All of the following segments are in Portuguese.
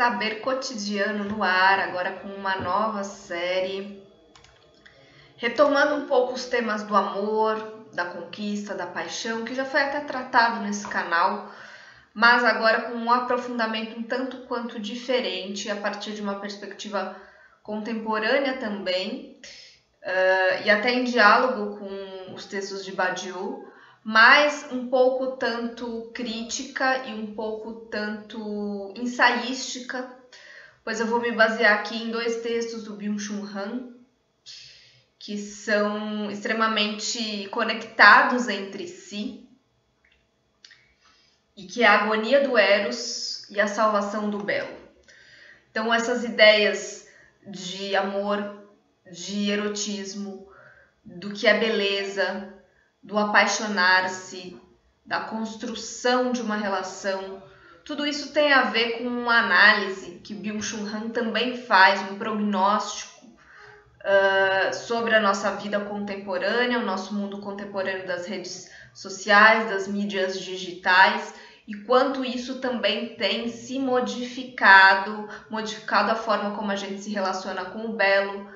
Saber Cotidiano no ar, agora com uma nova série, retomando um pouco os temas do amor, da conquista, da paixão, que já foi até tratado nesse canal, mas agora com um aprofundamento um tanto quanto diferente, a partir de uma perspectiva contemporânea também, e até em diálogo com os textos de Badiou, mas um pouco tanto crítica e um pouco tanto ensaística, pois eu vou me basear aqui em dois textos do Byung-Chul Han, que são extremamente conectados entre si, e que é a agonia do Eros e a salvação do belo. Então essas ideias de amor, de erotismo, do que é beleza, do apaixonar-se, da construção de uma relação, tudo isso tem a ver com uma análise que Byung-Chul Han também faz, um prognóstico sobre a nossa vida contemporânea, o nosso mundo contemporâneo das redes sociais, das mídias digitais, e quanto isso também tem se modificado a forma como a gente se relaciona com o belo,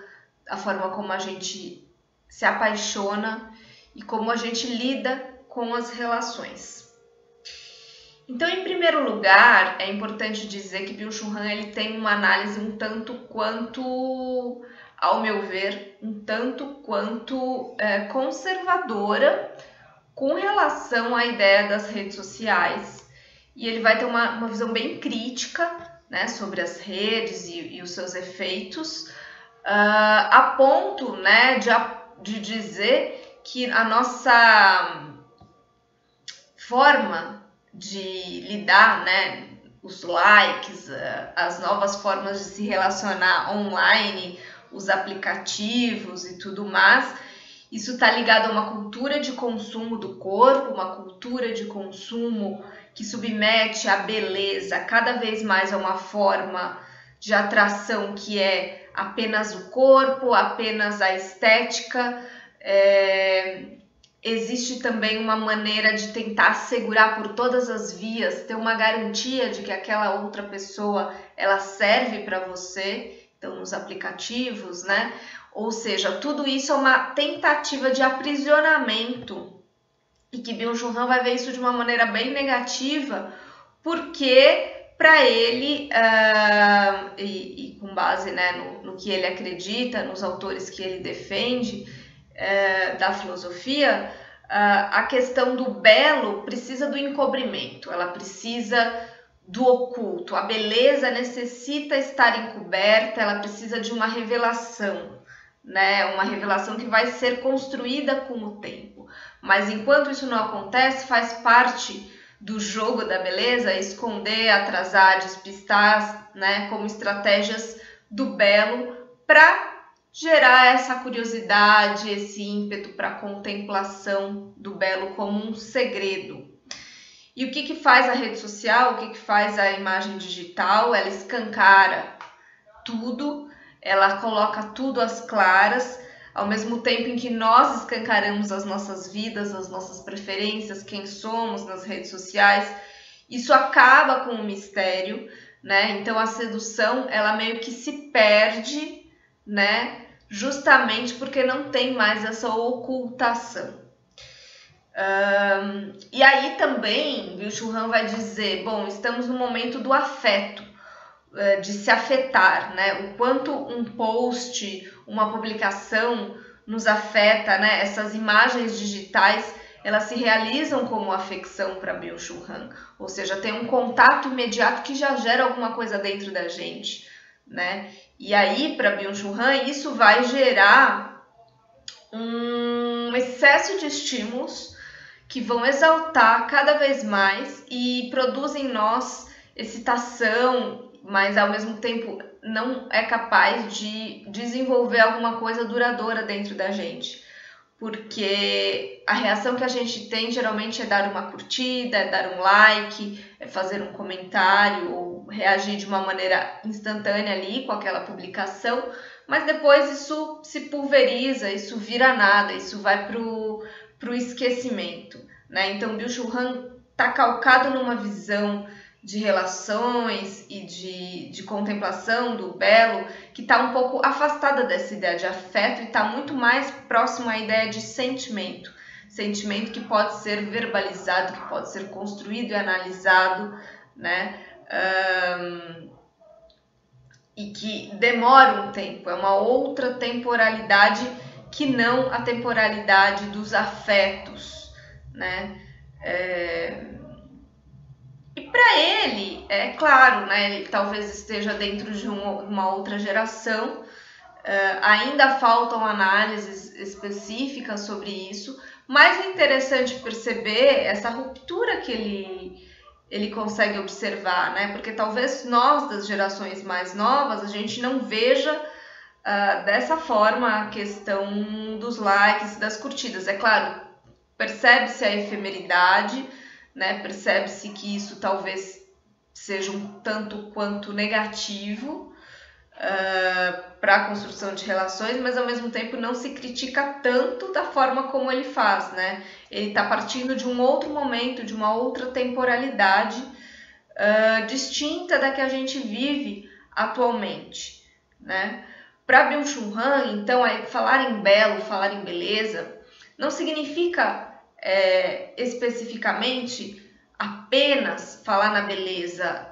a forma como a gente se apaixona e como a gente lida com as relações. Então, em primeiro lugar, é importante dizer que Byung-Chul Han ele tem uma análise um tanto quanto, ao meu ver, um tanto quanto conservadora com relação à ideia das redes sociais. E ele vai ter uma visão bem crítica, né, sobre as redes e os seus efeitos, a ponto, né, de dizer que a nossa forma de lidar, né, os likes, as novas formas de se relacionar online, os aplicativos e tudo mais, isso está ligado a uma cultura de consumo do corpo, uma cultura de consumo que submete a beleza cada vez mais a uma forma de atração que é apenas o corpo, apenas a estética. Existe também uma maneira de tentar segurar por todas as vias, ter uma garantia de que aquela outra pessoa ela serve para você, então nos aplicativos, né? Ou seja, tudo isso é uma tentativa de aprisionamento e que Byung-Chul Han vai ver isso de uma maneira bem negativa, porque para ele, e com base, né, no que ele acredita, nos autores que ele defende, da filosofia, a questão do belo precisa do encobrimento, ela precisa do oculto, a beleza necessita estar encoberta, ela precisa de uma revelação, né? Uma revelação que vai ser construída com o tempo, mas enquanto isso não acontece, faz parte do jogo da beleza esconder, atrasar, despistar, né, como estratégias do belo para gerar essa curiosidade, esse ímpeto para a contemplação do belo como um segredo. E o que faz a rede social, o que faz a imagem digital? Ela escancara tudo, ela coloca tudo às claras, ao mesmo tempo em que nós escancaramos as nossas vidas, as nossas preferências, quem somos nas redes sociais. Isso acaba com o mistério, né? Então a sedução, ela meio que se perde, né? Justamente porque não tem mais essa ocultação. E aí também Byung-Chul Han vai dizer, bom, estamos no momento do afeto, de se afetar, né? O quanto um post, uma publicação nos afeta, né? Essas imagens digitais, elas se realizam como afecção para Byung-Chul Han, ou seja, tem um contato imediato que já gera alguma coisa dentro da gente, né? E aí, para Byung-Chul Han, isso vai gerar um excesso de estímulos que vão exaltar cada vez mais e produzem em nós excitação, mas ao mesmo tempo não é capaz de desenvolver alguma coisa duradoura dentro da gente. Porque a reação que a gente tem geralmente é dar uma curtida, é dar um like, é fazer um comentário ou reagir de uma maneira instantânea ali com aquela publicação, mas depois isso se pulveriza, isso vira nada, isso vai pro esquecimento, né? Então Byung-Chul Han está calcado numa visão de relações e de contemplação do belo, que está um pouco afastada dessa ideia de afeto e está muito mais próximo à ideia de sentimento. Sentimento que pode ser verbalizado, que pode ser construído e analisado, né? E que demora um tempo, é uma outra temporalidade que não a temporalidade dos afetos, né? E para ele, é claro, né, ele talvez esteja dentro de uma outra geração, ainda faltam análises específicas sobre isso, mas é interessante perceber essa ruptura que ele consegue observar, né? Porque talvez nós, das gerações mais novas, a gente não veja dessa forma a questão dos likes, das curtidas. É claro, percebe-se a efemeridade, né? Percebe-se que isso talvez seja um tanto quanto negativo para a construção de relações, mas ao mesmo tempo não se critica tanto da forma como ele faz, né? Ele está partindo de um outro momento, de uma outra temporalidade distinta da que a gente vive atualmente, né? Para Byung-Chul Han, então, falar em belo, falar em beleza, não significa especificamente apenas falar na beleza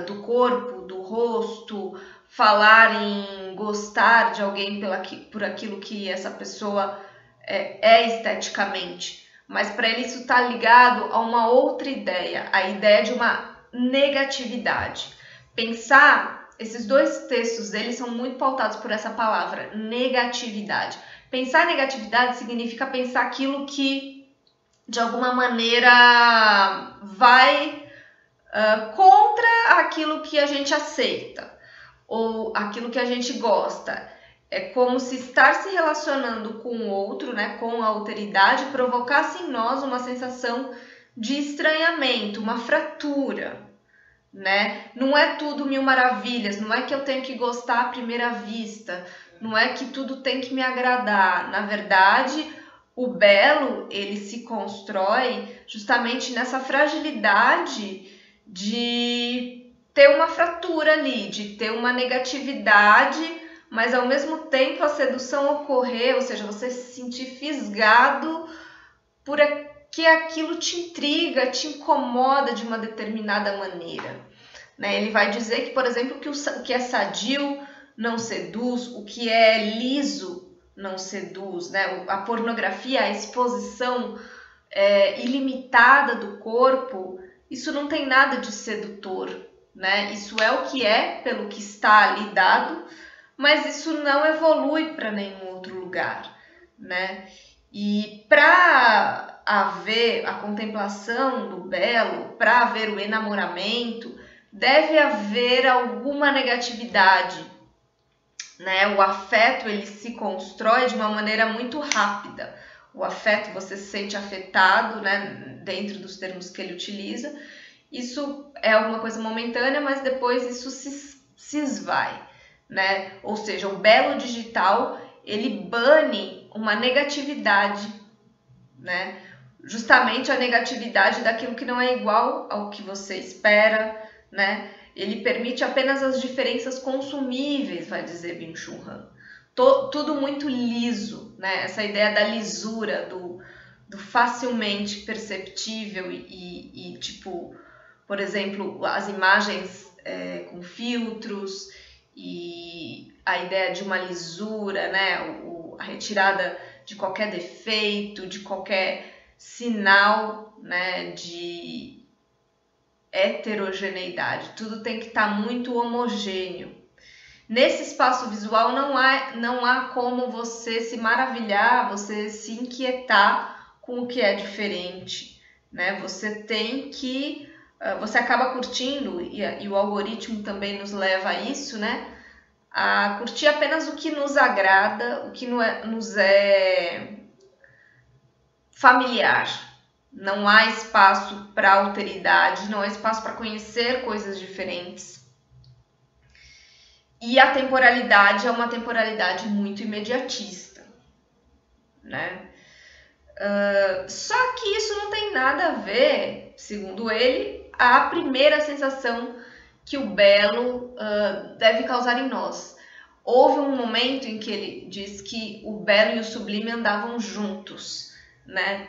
do corpo, do rosto, falar em gostar de alguém por aquilo que essa pessoa é esteticamente. Mas para ele isso está ligado a uma outra ideia, a ideia de uma negatividade. Pensar, esses dois textos dele são muito pautados por essa palavra, negatividade. Pensar negatividade significa pensar aquilo que de alguma maneira vai contra aquilo que a gente aceita ou aquilo que a gente gosta. É como se estar se relacionando com o outro, né, com a alteridade, provocasse em nós uma sensação de estranhamento, uma fratura, né? Não é tudo mil maravilhas, não é que eu tenho que gostar à primeira vista, não é que tudo tem que me agradar. Na verdade, o belo, ele se constrói justamente nessa fragilidade de ter uma fratura ali, de ter uma negatividade, mas ao mesmo tempo a sedução ocorrer, ou seja, você se sentir fisgado por que aquilo te intriga, te incomoda de uma determinada maneira, né? Ele vai dizer que, por exemplo, que o que é sadio não seduz, o que é liso não seduz, né? A pornografia, a exposição ilimitada do corpo, isso não tem nada de sedutor, né? Isso é o que é, pelo que está ali dado, mas isso não evolui para nenhum outro lugar, né? E para haver a contemplação do belo, para haver o enamoramento, deve haver alguma negatividade, né? O afeto, ele se constrói de uma maneira muito rápida. O afeto, você se sente afetado, né? Dentro dos termos que ele utiliza. Isso é alguma coisa momentânea, mas depois isso se esvai, né? Ou seja, o belo digital, ele bane uma negatividade, né? Justamente a negatividade daquilo que não é igual ao que você espera, né? Ele permite apenas as diferenças consumíveis, vai dizer Byung-Chul Han. Tudo muito liso, né? Essa ideia da lisura, do facilmente perceptível e tipo, por exemplo, as imagens com filtros e a ideia de uma lisura, né? A retirada de qualquer defeito, de qualquer sinal, né? De heterogeneidade. Tudo tem que estar muito homogêneo. Nesse espaço visual não há como você se maravilhar, você se inquietar com o que é diferente, né? Você tem que... Você acaba curtindo, e o algoritmo também nos leva a isso, né? A curtir apenas o que nos agrada, o que nos é familiar. Não há espaço para alteridade, não há espaço para conhecer coisas diferentes. E a temporalidade é uma temporalidade muito imediatista, né? Só que isso não tem nada a ver, segundo ele, a primeira sensação que o belo deve causar em nós. Houve um momento em que ele diz que o belo e o sublime andavam juntos, né?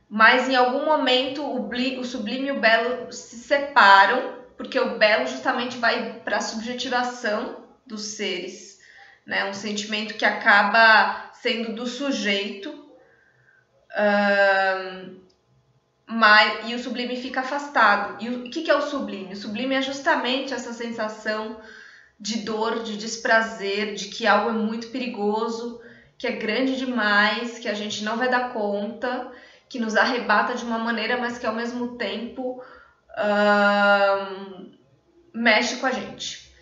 Mas em algum momento o sublime e o belo se separam, porque o belo justamente vai para a subjetivação dos seres, né? Um sentimento que acaba sendo do sujeito, e o sublime fica afastado. E o que é o sublime? O sublime é justamente essa sensação de dor, de desprazer, de que algo é muito perigoso, que é grande demais, que a gente não vai dar conta, que nos arrebata de uma maneira, mas que ao mesmo tempo mexe com a gente.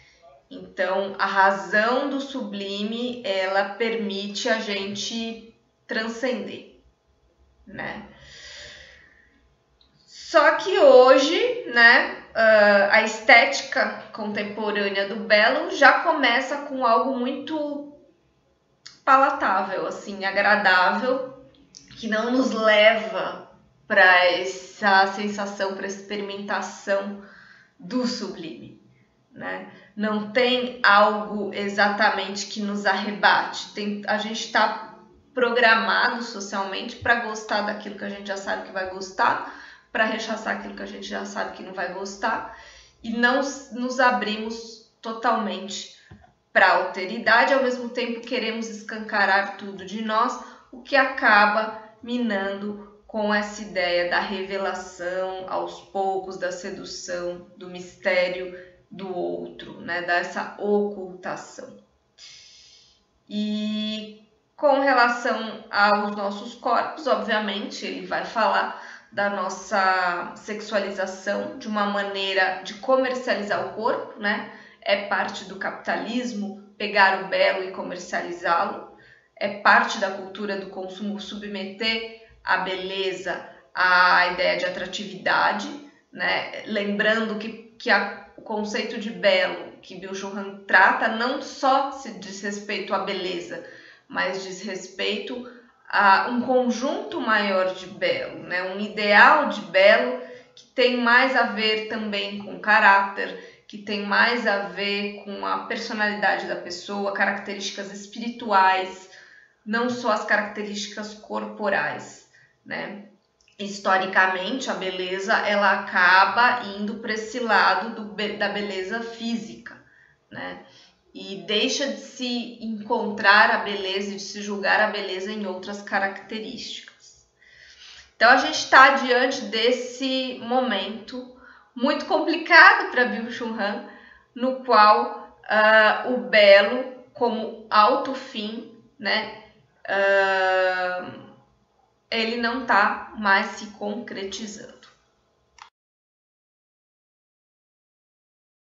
Então, a razão do sublime, ela permite a gente transcender, né? Só que hoje, né, a estética contemporânea do belo já começa com algo muito palatável, assim, agradável, que não nos leva para essa sensação, para essa experimentação do sublime, né? Não tem algo exatamente que nos arrebate. A gente está programado socialmente para gostar daquilo que a gente já sabe que vai gostar, para rechaçar aquilo que a gente já sabe que não vai gostar, e não nos abrimos totalmente para a alteridade, ao mesmo tempo queremos escancarar tudo de nós, o que acaba minando com essa ideia da revelação aos poucos, da sedução, do mistério do outro, né? Dessa ocultação. E com relação aos nossos corpos, obviamente, ele vai falar da nossa sexualização de uma maneira de comercializar o corpo, né? É parte do capitalismo pegar o belo e comercializá-lo, é parte da cultura do consumo submeter a beleza à ideia de atratividade, né? Lembrando que o conceito de belo que Byung-Chul Han trata não só se diz respeito à beleza, mas diz respeito a um conjunto maior de belo, né? Um ideal de belo que tem mais a ver também com caráter, que tem mais a ver com a personalidade da pessoa, características espirituais, não só as características corporais, né? Historicamente, a beleza ela acaba indo para esse lado da beleza física, né? E deixa de se encontrar a beleza e de se julgar a beleza em outras características. Então, a gente está diante desse momento muito complicado para Byung-Chul Han, no qual o belo, como auto-fim, né, ele não está mais se concretizando.